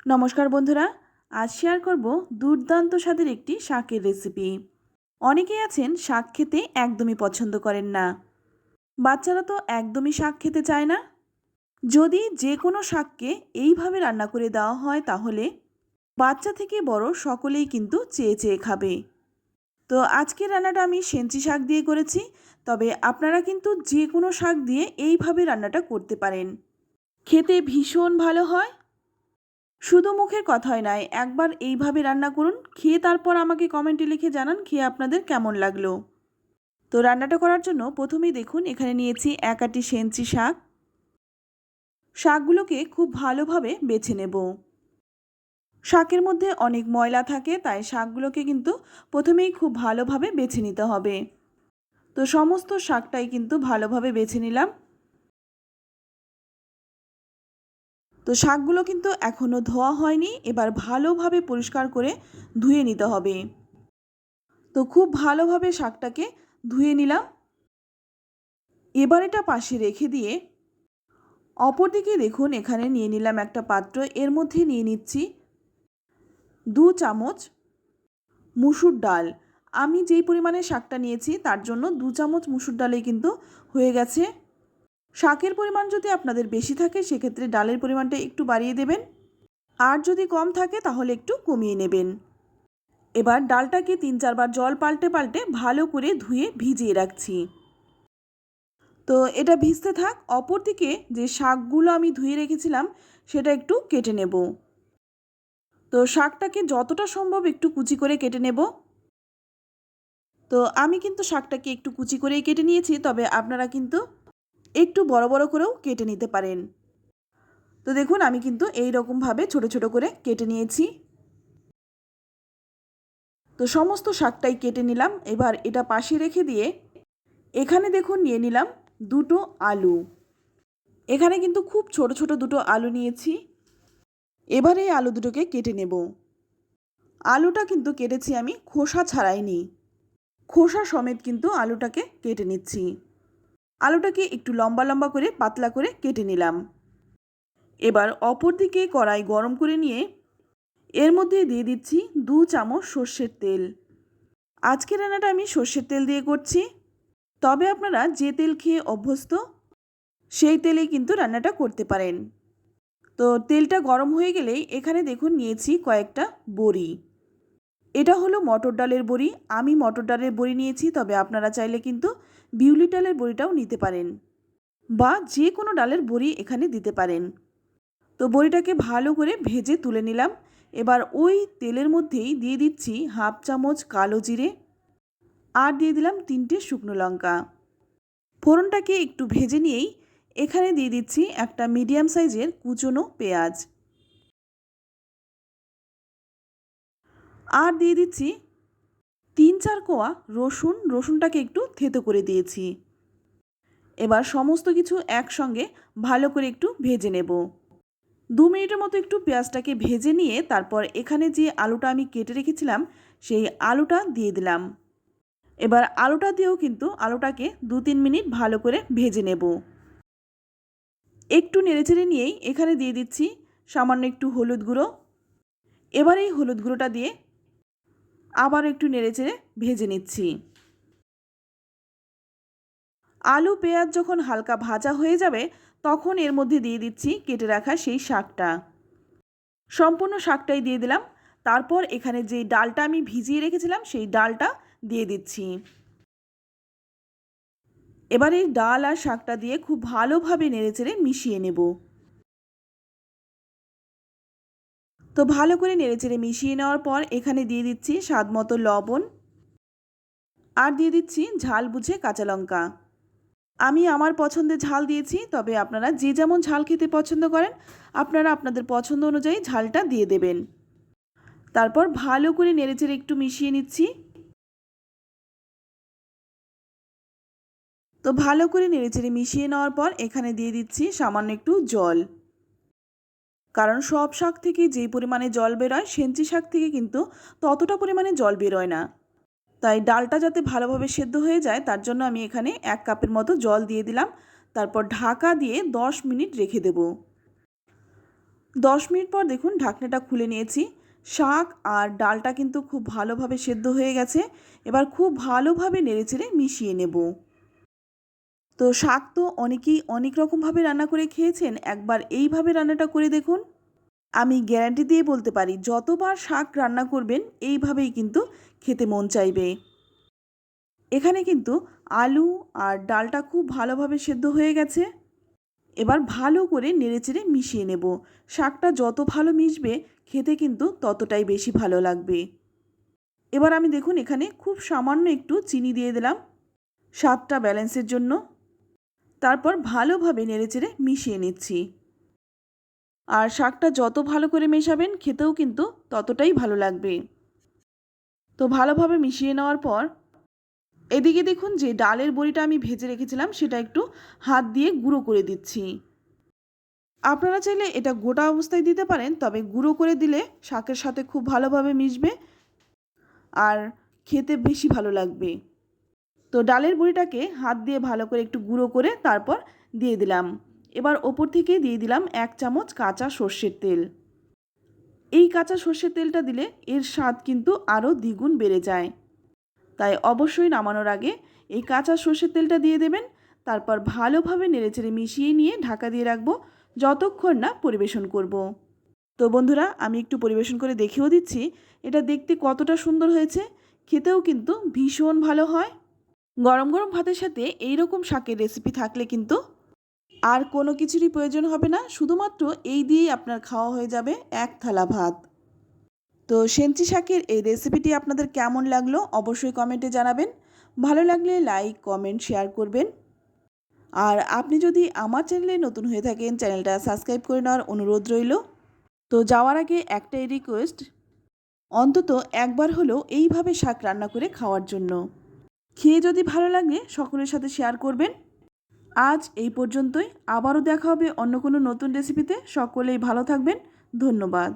নমস্কার বন্ধুরা, আজ শেয়ার করব দুর্দান্ত স্বাদের একটি শাকের রেসিপি। অনেকেই আছেন শাক খেতে একদমই পছন্দ করেন না। বাচ্চারা তো একদমই শাক খেতে চায় না। যদি যে কোনো শাককে এইভাবে রান্না করে দেওয়া হয় তাহলে বাচ্চা থেকে বড় সকলেই কিন্তু চেয়ে চেয়ে খাবে। তো আজকের রান্নাটা আমি সেঞ্চি শাক দিয়ে করেছি, তবে আপনারা কিন্তু যে কোনো শাক দিয়ে এইভাবে রান্নাটা করতে পারেন। খেতে ভীষণ ভালো হয়। শুধু মুখের কথাই নয়, একবার এইভাবে রান্না করুন, খেয়ে তারপর আমাকে কমেন্টে লিখে জানান খেয়ে আপনাদের কেমন লাগলো। তো রান্নাটা করার জন্য প্রথমেই দেখুন এখানে নিয়েছি এক আটি সেঞ্চি শাক। শাকগুলোকে খুব ভালোভাবে বেছে নেব। শাকের মধ্যে অনেক ময়লা থাকে, তাই শাকগুলোকে কিন্তু প্রথমেই খুব ভালোভাবে বেছে নিতে হবে। তো সমস্ত শাকটাই কিন্তু ভালোভাবে বেছে নিলাম। তো শাকগুলো কিন্তু এখনও ধোয়া হয়নি, এবার ভালোভাবে পরিষ্কার করে ধুয়ে নিতে হবে। তো খুব ভালোভাবে শাকটাকে ধুয়ে নিলাম। এবার এটা পাশে রেখে দিয়ে অপরদিকে দেখুন এখানে নিয়ে নিলাম একটা পাত্র। এর মধ্যে নিয়ে নিচ্ছি 2 চামচ মুসুর ডাল। আমি যেই পরিমাণে শাকটা নিয়েছি তার জন্য 2 চামচ মুসুর ডালেই কিন্তু হয়ে গেছে। শাকের পরিমাণ যদি আপনাদের বেশি থাকে সেক্ষেত্রে ডালের পরিমাণটা একটু বাড়িয়ে দেবেন, আর যদি কম থাকে তাহলে একটু কমিয়ে নেবেন। এবার ডালটাকে 3-4 বার জল পাল্টে পাল্টে ভালো করে ধুয়ে ভিজিয়ে রাখছি। তো এটা ভিজতে থাক। অপরদিকে যে শাকগুলো আমি ধুয়ে রেখেছিলাম সেটা একটু কেটে নেব। তো শাকটাকে যতটা সম্ভব একটু কুচি করে কেটে নেব। তো আমি কিন্তু শাকটাকে একটু কুচি করেই কেটে নিয়েছি, তবে আপনারা কিন্তু একটু বড় বড় করেও কেটে নিতে পারেন। তো দেখুন আমি কিন্তু এই রকমভাবে ছোট ছোট করে কেটে নিয়েছি। তো সমস্ত শাকটাই কেটে নিলাম। এবার এটা পাশে রেখে দিয়ে এখানে দেখুন নিয়ে নিলাম 2টো আলু। এখানে কিন্তু খুব ছোট ছোট 2টো আলু নিয়েছি। এবার এই আলু দুটোকে কেটে নেব। আলুটা কিন্তু কেটেছি আমি খোসা ছাড়াইনি, খোসা সমেত কিন্তু আলুটাকে কেটে নিচ্ছি। আলুটাকে একটু লম্বা লম্বা করে পাতলা করে কেটে নিলাম। এবার অপর দিকে কড়াই গরম করে নিয়ে এর মধ্যে দিয়ে দিচ্ছি 2 চামচ সর্ষের তেল। আজকের রান্নাটা আমি সর্ষের তেল দিয়ে করছি, তবে আপনারা যে তেল খেয়ে অভ্যস্ত সেই তেলেই কিন্তু রান্নাটা করতে পারেন। তো তেলটা গরম হয়ে গেলেই এখানে দেখুন নিয়েছি কয়েকটা বড়ি। এটা হলো মটর ডালের বড়ি। আমি মটর ডালের বড়ি নিয়েছি, তবে আপনারা চাইলে কিন্তু বিউলি ডালের বড়িটাও নিতে পারেন, বা যে কোনো ডালের বড়ি এখানে দিতে পারেন। তো বড়িটাকে ভালো করে ভেজে তুলে নিলাম। এবার ওই তেলের মধ্যেই দিয়ে দিচ্ছি 1/2 চামচ কালো জিরে, আর দিয়ে দিলাম 3টে শুকনো লঙ্কা। ফোড়নটাকে একটু ভেজে নিয়েই এখানে দিয়ে দিচ্ছি একটা মিডিয়াম সাইজের কুচনো পেঁয়াজ, আর দিয়ে দিচ্ছি 3-4 কোয়া রসুন। রসুনটাকে একটু থেতো করে দিয়েছি। এবার সমস্ত কিছু একসঙ্গে ভালো করে একটু ভেজে নেব। 2 মিনিটের মতো একটু পেঁয়াজটাকে ভেজে নিয়ে তারপর এখানে যে আলুটা আমি কেটে রেখেছিলাম সেই আলুটা দিয়ে দিলাম। এবার আলুটা দিয়েও কিন্তু আলুটাকে 2-3 মিনিট ভালো করে ভেজে নেব। একটু নেড়েচেড়ে নিয়েই এখানে দিয়ে দিচ্ছি সামান্য একটু হলুদ গুঁড়ো। এবার এই হলুদ গুঁড়োটা দিয়ে আবার একটু নেড়েচেড়ে ভেজে নিচ্ছি। আলু পেঁয়াজ যখন হালকা ভাজা হয়ে যাবে তখন এর মধ্যে দিয়ে দিচ্ছি কেটে রাখা সেই শাকটা। সম্পূর্ণ শাকটাই দিয়ে দিলাম। তারপর এখানে যে ডালটা আমি ভিজিয়ে রেখেছিলাম সেই ডালটা দিয়ে দিচ্ছি। এবার এই ডাল আর শাকটা দিয়ে খুব ভালোভাবে নেড়েচেড়ে মিশিয়ে নেব। তো ভালো করে নেড়েচেড়ে মিশিয়ে নেওয়ার পর এখানে দিয়ে দিচ্ছি স্বাদ মতো লবণ, আর দিয়ে দিচ্ছি ঝাল বুঝে কাঁচা লঙ্কা। আমি আমার পছন্দের ঝাল দিয়েছি, তবে আপনারা যে যেমন ঝাল খেতে পছন্দ করেন আপনারা আপনাদের পছন্দ অনুযায়ী ঝালটা দিয়ে দেবেন। তারপর ভালো করে নেড়েচেড়ে একটু মিশিয়ে নিচ্ছি। তো ভালো করে নেড়েচেড়ে মিশিয়ে নেওয়ার পর এখানে দিয়ে দিচ্ছি সামান্য একটু জল। কারণ সব শাক থেকে যেই পরিমাণে জল বেরোয় সেঞ্চি শাক থেকে কিন্তু ততটা পরিমাণে জল বেরোয় না। তাই ডালটা যাতে ভালোভাবে সেদ্ধ হয়ে যায় তার জন্য আমি এখানে 1 কাপের মতো জল দিয়ে দিলাম। তারপর ঢাকা দিয়ে 10 মিনিট রেখে দেব। 10 মিনিট পর দেখুন ঢাকনাটা খুলে নিয়েছি। শাক আর ডালটা কিন্তু খুব ভালোভাবে সেদ্ধ হয়ে গেছে। এবার খুব ভালোভাবে নেড়েচেড়ে মিশিয়ে নেব। তো শাক তো অনেকেই অনেক রকমভাবে রান্না করে খেয়েছেন, একবার এইভাবে রান্নাটা করে দেখুন। আমি গ্যারান্টি দিয়ে বলতে পারি যতবার শাক রান্না করবেন এইভাবেই কিন্তু খেতে মন চাইবে। এখানে কিন্তু আলু আর ডালটা খুব ভালোভাবে সেদ্ধ হয়ে গেছে। এবার ভালো করে নেড়েচেড়ে মিশিয়ে নেব। শাকটা যত ভালো মিশবে খেতে কিন্তু ততটাই বেশি ভালো লাগবে। এবার আমি দেখুন এখানে খুব সামান্য একটু চিনি দিয়ে দিলাম স্বাদটা ব্যালেন্সের জন্য। তারপর ভালোভাবে নেড়েচেড়ে মিশিয়ে নিচ্ছি। আর শাকটা যত ভালো করে মেশাবেন খেতেও কিন্তু ততটাই ভালো লাগবে। তো ভালোভাবে মিশিয়ে নেওয়ার পর এদিকে দেখুন যে ডালের বড়িটা আমি ভেজে রেখেছিলাম সেটা একটু হাত দিয়ে গুঁড়ো করে দিচ্ছি। আপনারা চাইলে এটা গোটা অবস্থায় দিতে পারেন, তবে গুঁড়ো করে দিলে শাকের সাথে খুব ভালোভাবে মিশবে আর খেতে বেশি ভালো লাগবে। তো ডালের বড়িটাকে হাত দিয়ে ভালো করে একটু গুঁড়ো করে তারপর দিয়ে দিলাম। এবার ওপর থেকে দিয়ে দিলাম 1 চামচ কাঁচা সর্ষের তেল। এই কাঁচা সর্ষের তেলটা দিলে এর স্বাদ কিন্তু আরও দ্বিগুণ বেড়ে যায়। তাই অবশ্যই নামানোর আগে এই কাঁচা সর্ষের তেলটা দিয়ে দেবেন। তারপর ভালোভাবে নেড়েচেড়ে মিশিয়ে নিয়ে ঢাকা দিয়ে রাখবো যতক্ষণ না পরিবেশন করব। তো বন্ধুরা আমি একটু পরিবেশন করে দেখিয়েও দিচ্ছি এটা দেখতে কতটা সুন্দর হয়েছে, খেতেও কিন্তু ভীষণ ভালো হয়। গরম গরম ভাতের সাথে এই রকম শাকের রেসিপি থাকলে কিন্তু আর কোনো কিছুরই প্রয়োজন হবে না, শুধুমাত্র এই দিয়েই আপনার খাওয়া হয়ে যাবে 1 থালা ভাত। তো সেঞ্চি শাকের এই রেসিপিটি আপনাদের কেমন লাগলো অবশ্যই কমেন্টে জানাবেন। ভালো লাগলে লাইক কমেন্ট শেয়ার করবেন। আর আপনি যদি আমার চ্যানেলে নতুন হয়ে থাকেন চ্যানেলটা সাবস্ক্রাইব করে নেওয়ার অনুরোধ রইল। তো যাওয়ার আগে একটাই রিকোয়েস্ট, অন্তত একবার হলেও এইভাবে শাক রান্না করে খাওয়ার জন্য। খেয়ে যদি ভালো লাগে সকলের সাথে শেয়ার করবেন। আজ এই পর্যন্তই, আবারও দেখা হবে অন্য কোনো নতুন রেসিপিতে। সকলেই ভালো থাকবেন, ধন্যবাদ।